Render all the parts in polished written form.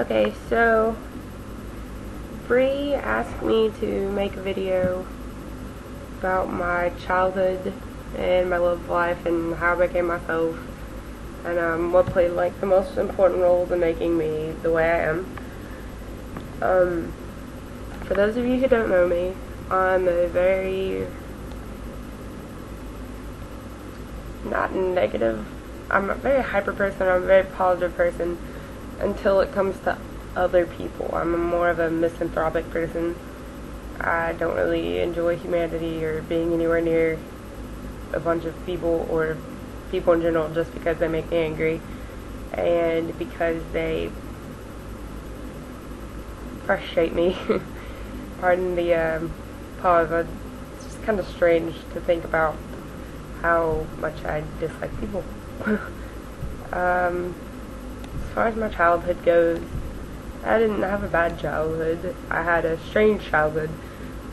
Okay, so Brii asked me to make a video about my childhood and my love life and how I became myself and what played like the most important roles in making me the way I am. For those of you who don't know me, I'm a very not negative. I'm a very hyper person. I'm a very positive person until it comes to other people. I'm more of a misanthropic person. I don't really enjoy humanity or being anywhere near a bunch of people or people in general just because they make me angry and because they frustrate me. Pardon the pause. It's just kind of strange to think about how much I dislike people. As far as my childhood goes, I didn't have a bad childhood. I had a strange childhood.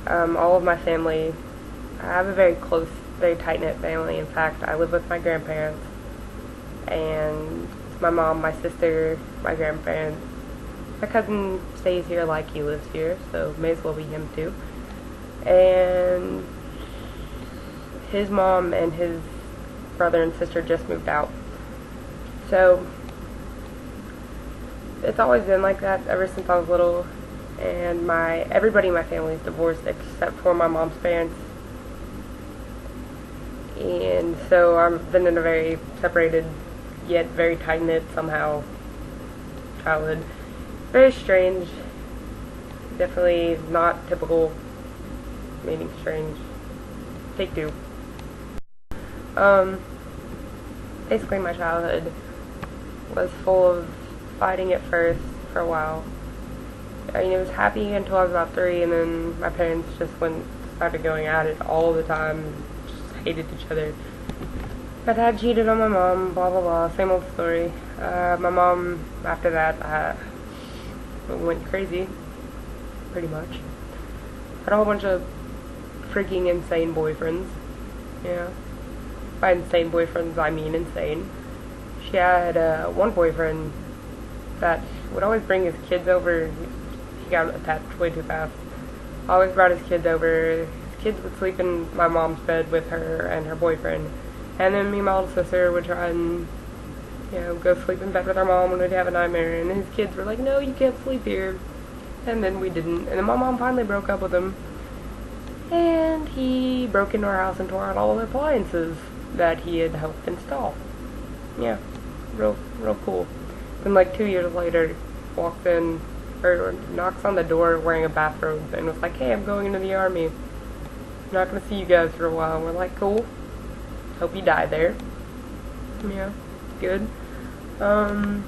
All of my family, I have a very close, very tight-knit family. In fact, I live with my grandparents, and my mom, my sister, my grandparents. My cousin stays here like he lives here, so may as well be him too. And his mom and his brother and sister just moved out. So it's always been like that ever since I was little, and everybody in my family is divorced except for my mom's parents, and so I've been in a very separated yet very tight-knit somehow childhood. Very strange, definitely not typical, meaning strange. Take two. Basically my childhood was full of fighting at first for a while. I mean, it was happy until I was about 3, and then my parents just started going at it all the time, just hated each other. My dad cheated on my mom, blah blah blah, same old story. My mom, after that, went crazy, pretty much. Had a whole bunch of freaking insane boyfriends, yeah. By insane boyfriends, I mean insane. She had one boyfriend that would always bring his kids over. He got attached way too fast. Always brought his kids over. His kids would sleep in my mom's bed with her and her boyfriend. And then me and my little sister would try and, go sleep in bed with our mom when we'd have a nightmare. And his kids were like, no, you can't sleep here. And then we didn't. And then my mom finally broke up with him. And he broke into our house and tore out all the appliances that he had helped install. Yeah, real cool. Then like 2 years later, walks in, or knocks on the door wearing a bathrobe and was like, hey, I'm going into the army. I'm not going to see you guys for a while. And we're like, cool. Hope you die there. Yeah, good. And,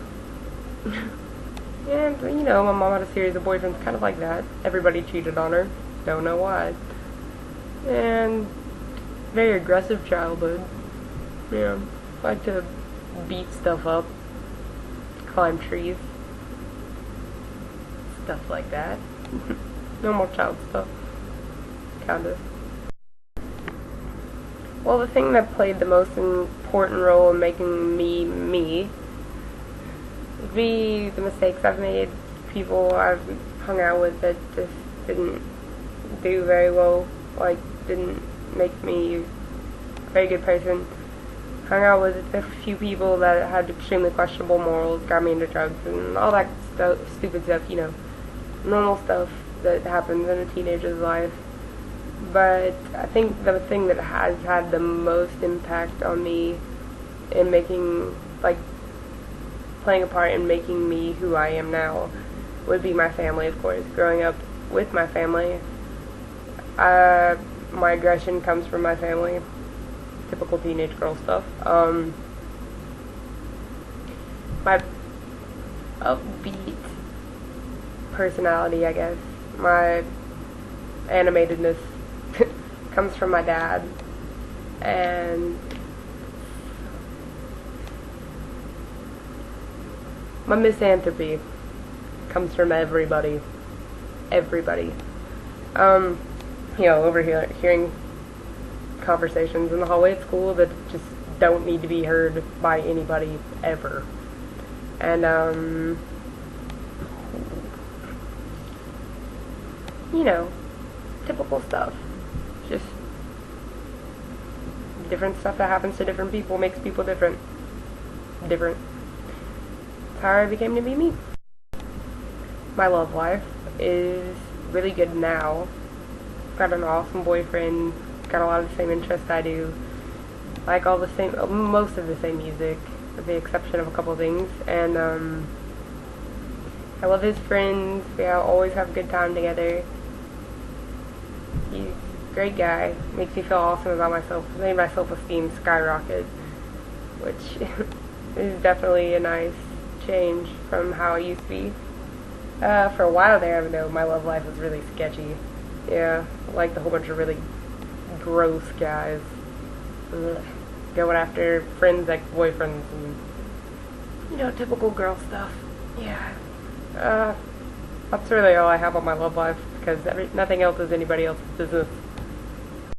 my mom had a series of boyfriends kind of like that. Everybody cheated on her. Don't know why. And very aggressive childhood. Like to beat stuff up, climb trees, stuff like that. Normal child stuff, kind of. Well, the thing that played the most important role in making me me would be the mistakes I've made, people I've hung out with that just didn't do very well, like didn't make me a very good person. Hung out with a few people that had extremely questionable morals, got me into drugs and all that stupid stuff, normal stuff that happens in a teenager's life. But I think the thing that has had the most impact on me in playing a part in making me who I am now would be my family, of course. Growing up with my family, my aggression comes from my family. Typical teenage girl stuff. My upbeat personality, I guess, my animatedness comes from my dad, and my misanthropy comes from everybody. Over here, hearing conversations in the hallway at school that just don't need to be heard by anybody ever. And you know, typical stuff. Just different stuff that happens to different people makes people different. That's how I became to be me. My love life is really good now. Got an awesome boyfriend, got a lot of the same interests I do, like most of the same music, with the exception of a couple things, and I love his friends. We always have a good time together. He's a great guy, makes me feel awesome about myself, made my self-esteem skyrocket, which is definitely a nice change from how it used to be. For a while there, though, my love life was really sketchy. Yeah, I liked a whole bunch of really gross guys. Ugh. Going after friends like boyfriends and, you know, typical girl stuff. Yeah. That's really all I have on my love life, because nothing else is anybody else's business.